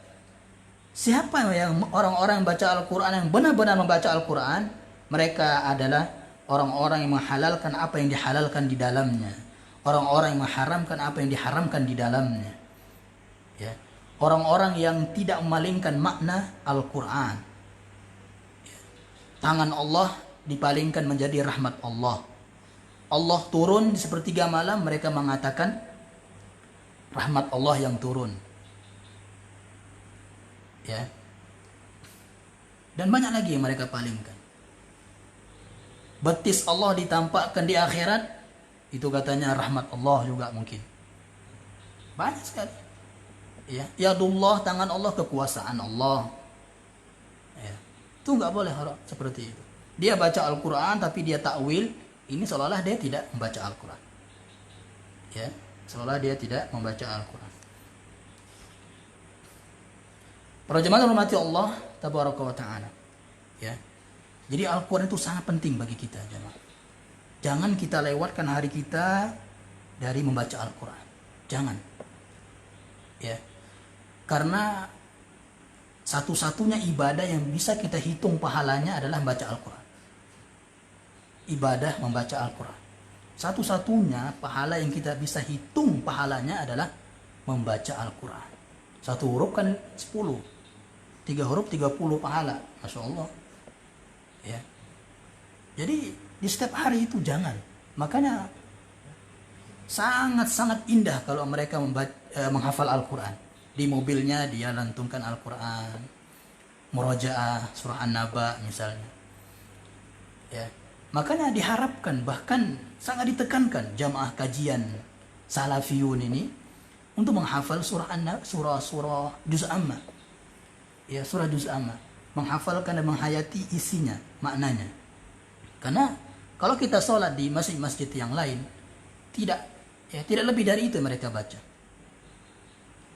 Siapa yang orang-orang yang baca Al-Qur'an yang benar-benar membaca Al-Qur'an? Mereka adalah orang-orang yang menghalalkan apa yang dihalalkan di dalamnya. Orang-orang yang mengharamkan apa yang diharamkan di dalamnya. Ya. Orang-orang yang tidak memalingkan makna Al-Qur'an. Tangan Allah dipalingkan menjadi rahmat Allah. Allah turun di sepertiga malam, mereka mengatakan rahmat Allah yang turun. Ya. Dan banyak lagi yang mereka palingkan. Betis Allah ditampakkan di akhirat, itu katanya rahmat Allah juga mungkin. Banyak sekali. Ya, yadullah, tangan Allah, kekuasaan Allah. Ya. Itu nggak boleh orang seperti itu. Dia baca Al-Quran tapi dia takwil, ini seolah-olah dia tidak membaca Al-Quran. Ya, seolah dia tidak membaca Al-Quran. Para jemaah hormati Allah tabaraka wa ta'ala. Ya. Jadi Al-Quran itu sangat penting bagi kita, jemaah. Jangan kita lewatkan hari kita dari membaca Al-Quran. Jangan. Ya. Karena satu-satunya ibadah yang bisa kita hitung pahalanya adalah membaca Al-Quran. Ibadah membaca Al-Quran. Satu-satunya pahala yang kita bisa hitung pahalanya adalah membaca Al-Quran. Satu huruf kan 10. 3 huruf 30 pahala. Masya Allah. Ya. Jadi di setiap hari itu jangan. Makanya sangat-sangat indah kalau mereka menghafal Al-Quran. Di mobilnya dia lantunkan Al-Quran, murojaah surah An-Naba misalnya. Ya. Makanya diharapkan, bahkan sangat ditekankan jamaah kajian salafiyun ini untuk menghafal surah An-Naba, surah Juz Amma. Ya, surah Juz Amma. Menghafalkan dan menghayati isinya, maknanya. Karena kalau kita sholat di masjid-masjid yang lain, tidak lebih dari itu yang mereka baca.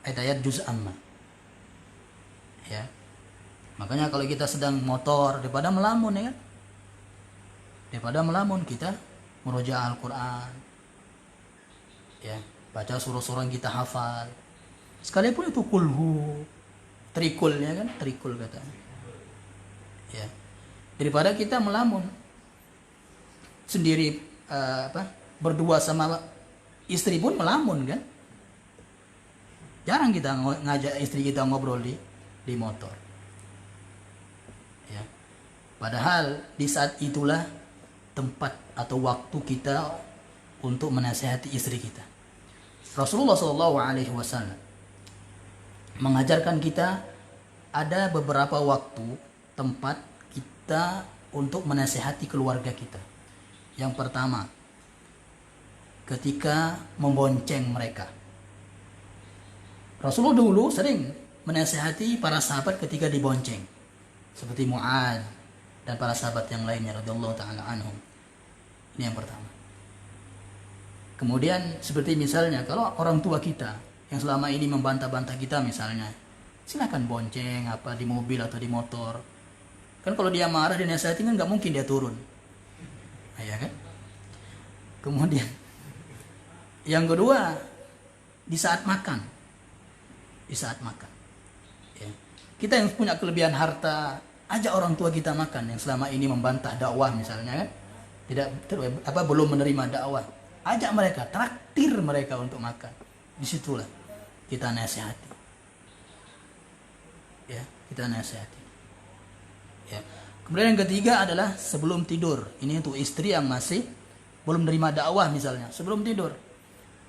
Ayat Juz Amma. Ya. Makanya kalau kita sedang motor, daripada melamun ya kan? Daripada melamun kita murojaah Al-Quran. Ya, baca surah-surah yang kita hafal. Sekalipun itu kulhu, trikulnya kan, trikul katanya. Ya. Daripada kita melamun sendiri berdua sama istri pun melamun kan? Jarang kita ngajak istri kita ngobrol di motor. Ya. Padahal di saat itulah tempat atau waktu kita untuk menasihati istri kita. Rasulullah SAW mengajarkan kita ada beberapa waktu, tempat kita untuk menasihati keluarga kita. Yang pertama, ketika membonceng mereka. Rasulullah dulu sering menasihati para sahabat ketika dibonceng, seperti Mu'adz dan para sahabat yang lainnya radhiyallahu taala anhum. Ini yang pertama. Kemudian seperti misalnya kalau orang tua kita yang selama ini membantah-bantah kita misalnya, silakan bonceng apa di mobil atau di motor. Kan kalau dia marah dan nasihati kan nggak mungkin dia turun. Ya kan? Kemudian yang kedua, di saat makan. Di saat makan. Ya. Kita yang punya kelebihan harta, ajak orang tua kita makan yang selama ini membantah dakwah misalnya kan. Belum menerima dakwah. Ajak mereka, traktir mereka untuk makan. Disitulah kita nasihati. Ya, kita nasihati. Ya. Kemudian yang ketiga adalah sebelum tidur. Ini untuk istri yang masih belum menerima dakwah misalnya, sebelum tidur.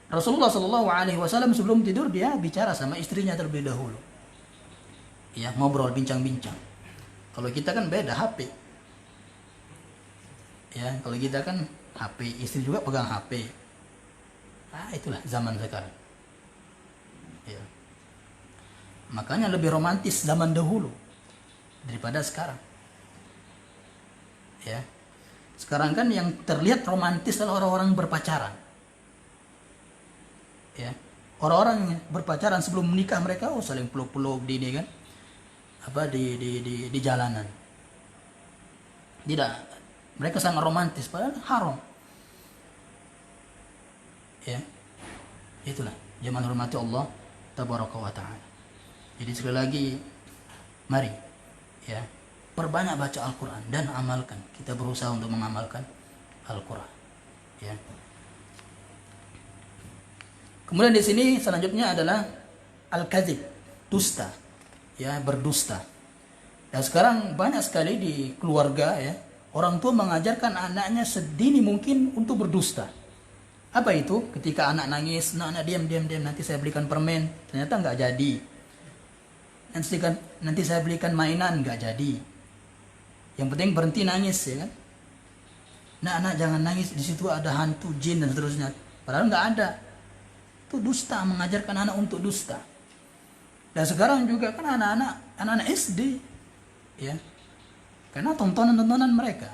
Rasulullah SAW sebelum tidur dia bicara sama istrinya terlebih dahulu. Ya, ngobrol, bincang-bincang. Kalau kita kan beda HP. Ya, kalau kita kan HP, istri juga pegang HP. Itulah zaman sekarang. Ya. Makanya lebih romantis zaman dahulu daripada sekarang. Ya. Sekarang kan yang terlihat romantis adalah orang-orang berpacaran. Ya. Orang-orang berpacaran sebelum menikah mereka saling peluk-peluk di ini kan. Di jalanan. Tidak. Mereka sangat romantis padahal haram. Ya. Itulah zaman hormati Allah tabaraka wa taala. Jadi sekali lagi mari ya, perbanyak baca Al-Qur'an dan amalkan. Kita berusaha untuk mengamalkan Al-Qur'an. Ya. Kemudian di sini selanjutnya adalah al-kadzib, dusta. Ya, berdusta. Dan sekarang banyak sekali di keluarga ya, orang tua mengajarkan anaknya sedini mungkin untuk berdusta. Apa itu? Ketika anak nangis, anak diam, nanti saya belikan permen, ternyata nggak jadi. Nanti saya belikan mainan, nggak jadi. Yang penting berhenti nangis ya kan. Nah, anak jangan nangis, di situ ada hantu, jin dan seterusnya. Padahal nggak ada. Itu dusta, mengajarkan anak untuk dusta. Dan sekarang juga kan anak-anak SD ya. Karena tontonan mereka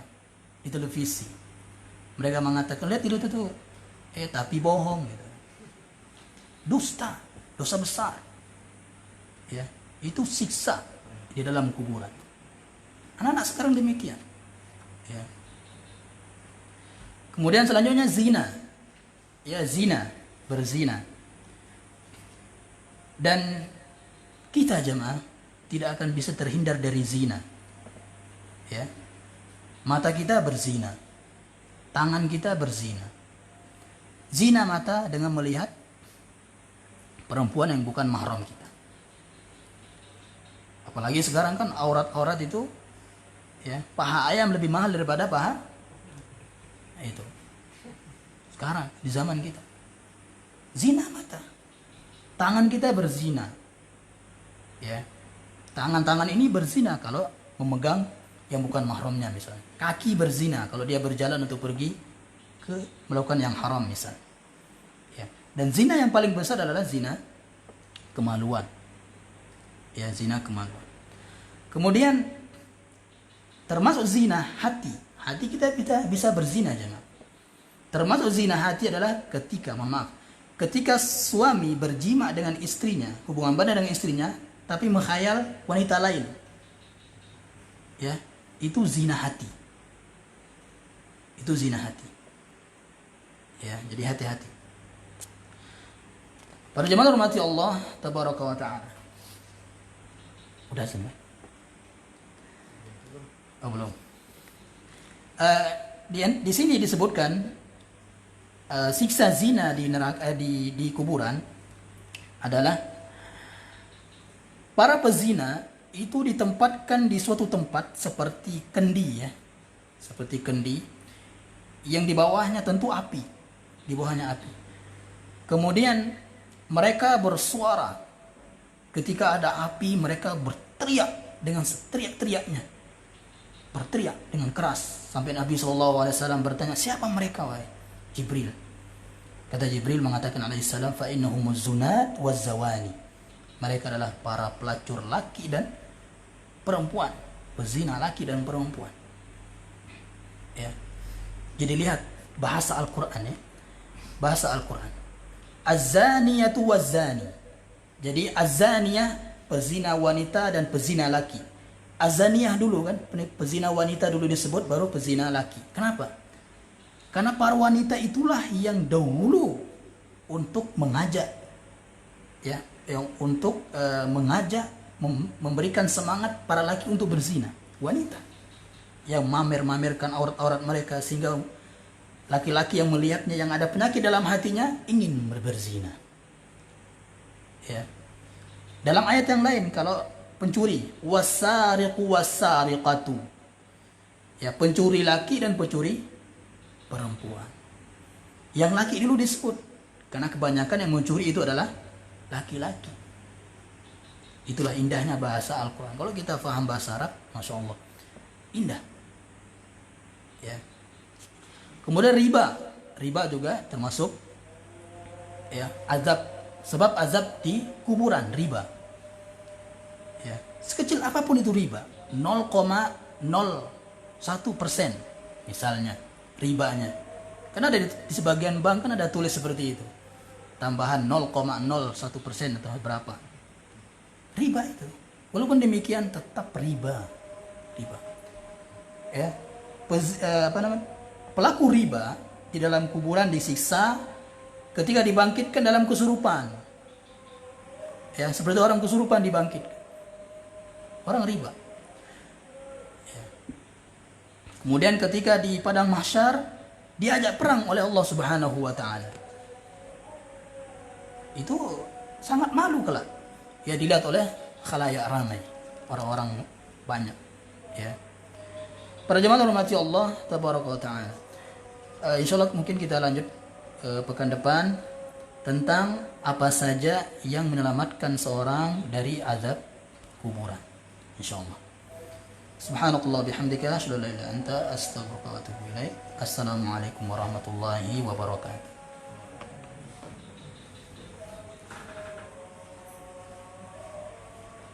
di televisi. Mereka mengatakan, lihat itu tuh. Tapi bohong gitu. Dusta, dosa besar. Ya, itu siksa di dalam kuburan. Anak-anak sekarang demikian. Ya. Kemudian selanjutnya zina. Ya, zina, berzina. Dan kita jemaah tidak akan bisa terhindar dari zina. Ya. Mata kita berzina. Tangan kita berzina. Zina mata dengan melihat perempuan yang bukan mahram kita. Apalagi sekarang kan aurat-aurat itu ya, paha ayam lebih mahal daripada paha itu. Sekarang di zaman kita. Zina mata. Tangan kita berzina. Ya. Tangan-tangan ini berzina kalau memegang yang bukan mahramnya misalnya. Kaki berzina kalau dia berjalan untuk pergi melakukan yang haram misalnya. Ya. Dan zina yang paling besar adalah zina kemaluan. Ya, zina kemaluan. Kemudian termasuk zina hati. Hati kita bisa berzina jangan. Termasuk zina hati adalah ketika suami berjima dengan istrinya, hubungan badan dengan istrinya, tapi menghayal wanita lain. Ya, itu zina hati. Itu zina hati. Ya, jadi hati-hati. Para jemaah hormati Allah tabaraka wa taala. Udah selesai? Oh, belum. Di sini disebutkan siksa zina di neraka di kuburan adalah para pezina itu ditempatkan di suatu tempat seperti kendi ya. Seperti kendi yang di bawahnya tentu api. Di bawahnya api. Kemudian mereka bersuara. Ketika ada api, mereka berteriak dengan seteriak-teriaknya. Berteriak dengan keras. Sampai Nabi SAW bertanya, siapa mereka wahai? Jibril. Kata Jibril mengatakan alaihissalam, fa innahumuz zunat waz zawani. Mereka adalah para pelacur laki dan perempuan, pezina laki dan perempuan. Ya. Jadi lihat bahasa Al-Quran ya. Bahasa Al-Quran. Az-zaniyatu waz-zani. Jadi az-zaniyah pezina wanita dan pezina laki. Az-zaniyah dulu kan, pezina wanita dulu disebut, baru pezina laki. Kenapa? Karena para wanita itulah yang dahulu untuk mengajak, ya, yang untuk mengajak, memberikan semangat para laki untuk berzina. Wanita yang mamer-mamerkan aurat-aurat mereka sehingga laki-laki yang melihatnya yang ada penyakit dalam hatinya ingin berzina. Ya. Dalam ayat yang lain kalau pencuri, wasariqu wasariqatu. Ya, pencuri laki dan pencuri perempuan. Yang laki dulu disebut karena kebanyakan yang mencuri itu adalah laki-laki. Itulah indahnya bahasa Al-Quran. Kalau kita paham bahasa Arab, Masya Allah, indah. Ya. Kemudian riba juga termasuk ya azab, sebab azab di kuburan riba. Ya, sekecil apapun itu riba, 0,01% misalnya ribanya. Karena ada di sebagian bank kan ada tulis seperti itu. Tambahan 0,01% atau berapa. Riba itu. Walaupun demikian tetap riba. Riba. Ya. Pelaku riba di dalam kuburan disiksa ketika dibangkitkan dalam kesurupan. Ya, seperti orang kesurupan dibangkitkan. Orang riba. Ya. Kemudian ketika di padang mahsyar diajak perang oleh Allah Subhanahu wa taala. Itu sangat malu kelak. Ya, dilihat oleh khalayak ramai, orang-orang banyak. Ya. Para jemaah hormati Allah tabaraka wa taala. Insyaallah mungkin kita lanjut pekan depan tentang apa saja yang menyelamatkan seorang dari azab kuburan. Insyaallah. Subhanakallah bihamdika asyhadu an la ilaha illa anta astaghfiruka wa atubu ilaik. Assalamualaikum warahmatullahi wabarakatuh.